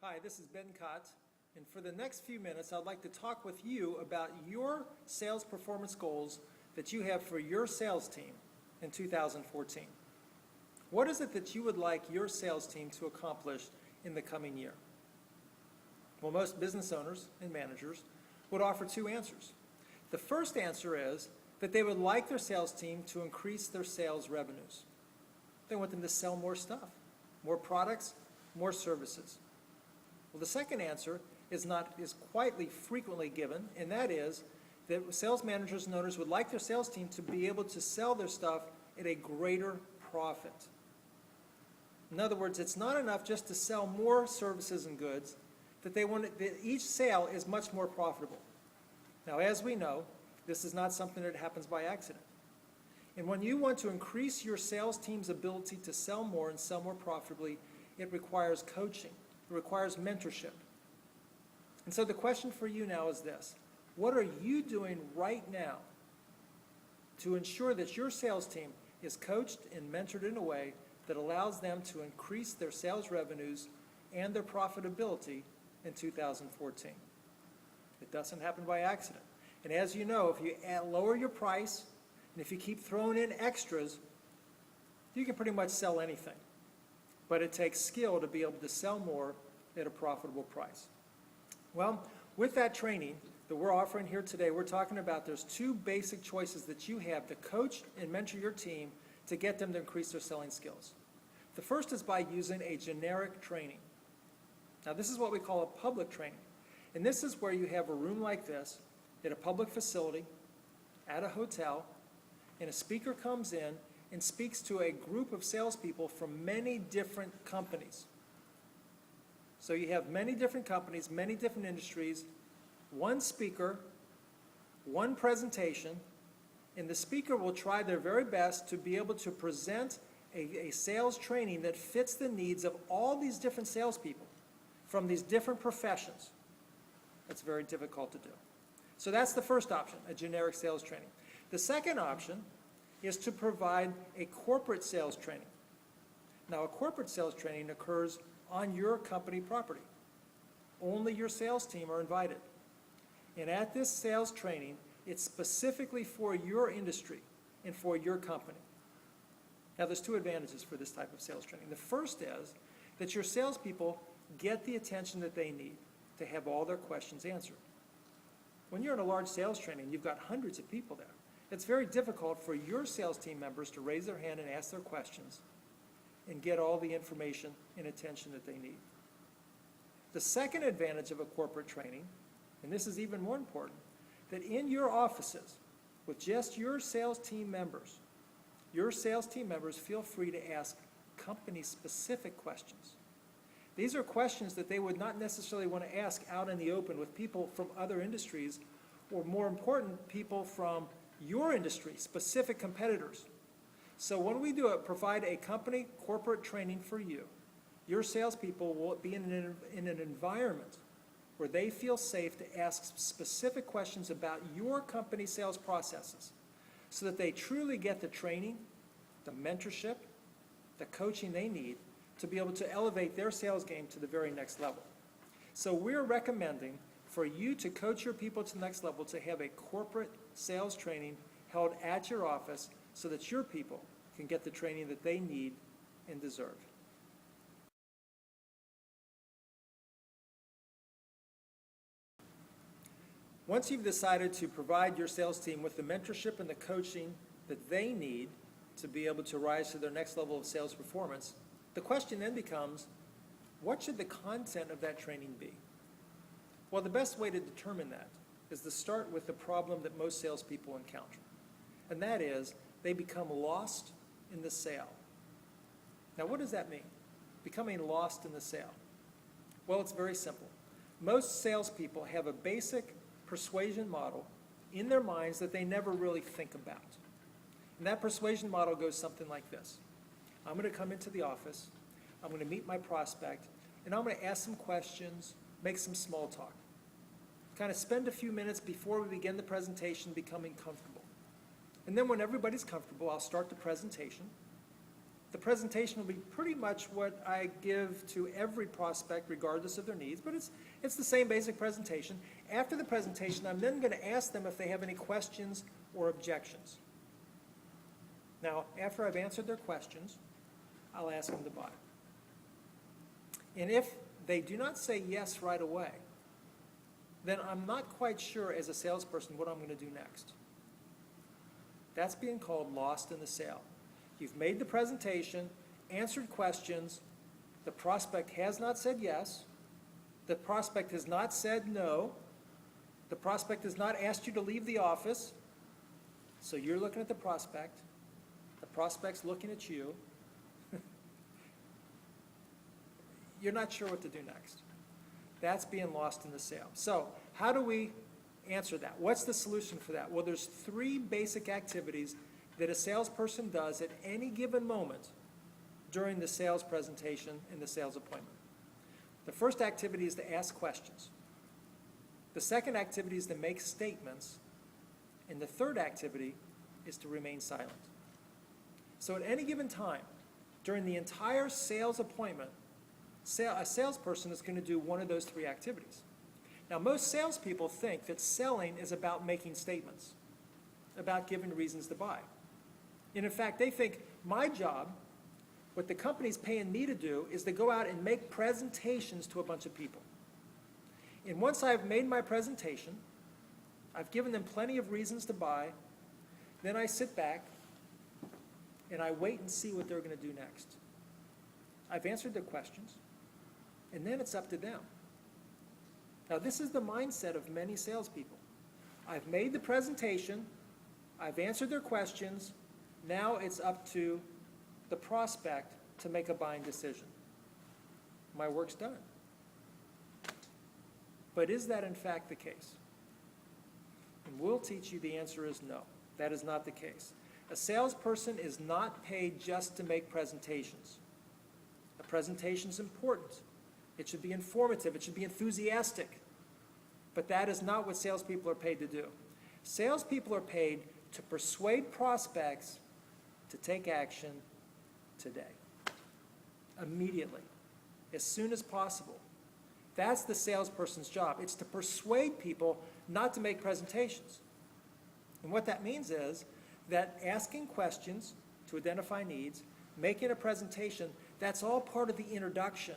Hi, this is Ben Katt, and for the next few minutes I'd like to talk with you about your sales performance goals that you have for your sales team in 2014. What is it that you would like your sales team to accomplish in the coming year? Well, most business owners and managers would offer two answers. The first answer is that they would like their sales team to increase their sales revenues. They want them to sell more stuff, more products, more services. Well, the second answer is quite frequently given, and that is that sales managers and owners would like their sales team to be able to sell their stuff at a greater profit. In other words, it's not enough just to sell more services and goods, that each sale is much more profitable. Now, as we know, this is not something that happens by accident. And when you want to increase your sales team's ability to sell more and sell more profitably, it requires coaching. It requires mentorship. And so the question for you now is this: what are you doing right now to ensure that your sales team is coached and mentored in a way that allows them to increase their sales revenues and their profitability in 2014? It doesn't happen by accident. And as you know, if you lower your price and if you keep throwing in extras, you can pretty much sell anything. But it takes skill to be able to sell more at a profitable price. Well, with that training that we're offering here today, we're talking about there's two basic choices that you have to coach and mentor your team to get them to increase their selling skills. The first is by using a generic training. Now, this is what we call a public training. And this is where you have a room like this at a public facility, at a hotel, and a speaker comes in and speaks to a group of salespeople from many different companies. So you have many different companies, many different industries, one speaker, one presentation, and the speaker will try their very best to be able to present a sales training that fits the needs of all these different salespeople from these different professions. That's very difficult to do. So that's the first option, a generic sales training. The second option is to provide a corporate sales training. Now, a corporate sales training occurs on your company property. Only your sales team are invited. And at this sales training, it's specifically for your industry and for your company. Now, there's two advantages for this type of sales training. The first is that your salespeople get the attention that they need to have all their questions answered. When you're in a large sales training, you've got hundreds of people there. It's very difficult for your sales team members to raise their hand and ask their questions and get all the information and attention that they need. The second advantage of a corporate training, and this is even more important, that in your offices, with just your sales team members feel free to ask company-specific questions. These are questions that they would not necessarily want to ask out in the open with people from other industries, or more important, people from your industry, specific competitors. So when we provide a company corporate training for you, your salespeople will be in an environment where they feel safe to ask specific questions about your company sales processes so that they truly get the training, the mentorship, the coaching they need to be able to elevate their sales game to the very next level. So we're recommending for you to coach your people to the next level to have a corporate sales training held at your office so that your people can get the training that they need and deserve. Once you've decided to provide your sales team with the mentorship and the coaching that they need to be able to rise to their next level of sales performance, the question then becomes, what should the content of that training be? Well, the best way to determine that is to start with the problem that most salespeople encounter. And that is, they become lost in the sale. Now, what does that mean? Becoming lost in the sale. Well, it's very simple. Most salespeople have a basic persuasion model in their minds that they never really think about. And that persuasion model goes something like this. I'm going to come into the office, I'm going to meet my prospect, and I'm going to ask some questions, make some small talk. Kind of spend a few minutes before we begin the presentation becoming comfortable. And then when everybody's comfortable, I'll start the presentation. The presentation will be pretty much what I give to every prospect regardless of their needs, but it's the same basic presentation. After the presentation, I'm then going to ask them if they have any questions or objections. Now, after I've answered their questions, I'll ask them to buy. And if they do not say yes right away, then I'm not quite sure as a salesperson what I'm going to do next. That's being called lost in the sale. You've made the presentation, answered questions, the prospect has not said yes, the prospect has not said no, the prospect has not asked you to leave the office, so you're looking at the prospect's looking at you. You're not sure what to do next. That's being lost in the sale. So how do we answer that? What's the solution for that? Well, there's 3 basic activities that a salesperson does at any given moment during the sales presentation and the sales appointment. The first activity is to ask questions. The second activity is to make statements. And the third activity is to remain silent. So at any given time, during the entire sales appointment, a salesperson is going to do one of those 3 activities. Now, most salespeople think that selling is about making statements, about giving reasons to buy. And in fact, they think my job, what the company's paying me to do, is to go out and make presentations to a bunch of people. And once I've made my presentation, I've given them plenty of reasons to buy, then I sit back and I wait and see what they're going to do next. I've answered their questions, and then it's up to them. Now, this is the mindset of many salespeople. I've made the presentation, I've answered their questions, now it's up to the prospect to make a buying decision. My work's done. But is that in fact the case? And we'll teach you the answer is no. That is not the case. A salesperson is not paid just to make presentations. A presentation is important. It should be informative. It should be enthusiastic. But that is not what salespeople are paid to do. Salespeople are paid to persuade prospects to take action today, immediately, as soon as possible. That's the salesperson's job. It's to persuade people not to make presentations. And what that means is that asking questions to identify needs, making a presentation, that's all part of the introduction.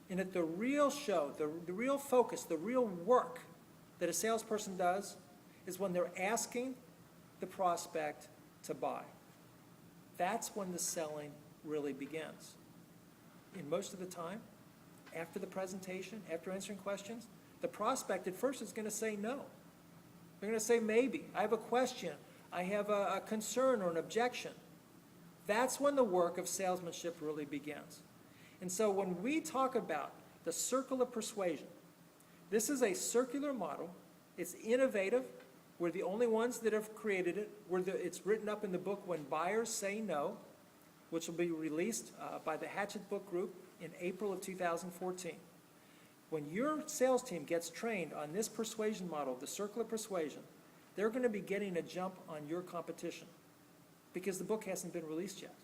And that the real show, the real focus, the real work that a salesperson does is when they're asking the prospect to buy. That's when the selling really begins. And most of the time, after the presentation, after answering questions, the prospect at first is going to say no. They're going to say maybe, I have a question, I have a concern or an objection. That's when the work of salesmanship really begins. And so when we talk about the circle of persuasion, this is a circular model. It's innovative. We're the only ones that have created it. It's written up in the book When Buyers Say No, which will be released by the Hatchet Book Group in April of 2014. When your sales team gets trained on this persuasion model, the circle of persuasion, they're going to be getting a jump on your competition because the book hasn't been released yet.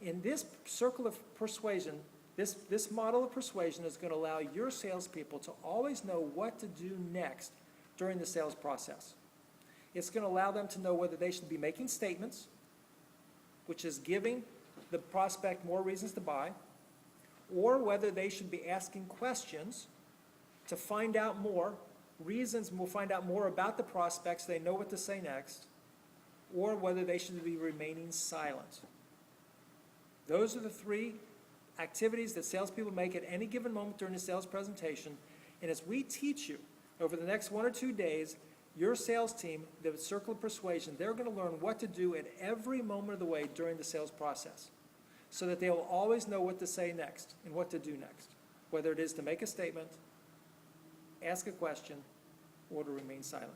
In this circle of persuasion, this model of persuasion is going to allow your salespeople to always know what to do next during the sales process. It's going to allow them to know whether they should be making statements, which is giving the prospect more reasons to buy, or whether they should be asking questions to find out more reasons, we'll find out more about the prospects, they know what to say next, or whether they should be remaining silent. Those are the 3 activities that salespeople make at any given moment during a sales presentation. And as we teach you over the next 1 or 2 days, your sales team, the circle of persuasion, they're going to learn what to do at every moment of the way during the sales process so that they will always know what to say next and what to do next, whether it is to make a statement, ask a question, or to remain silent.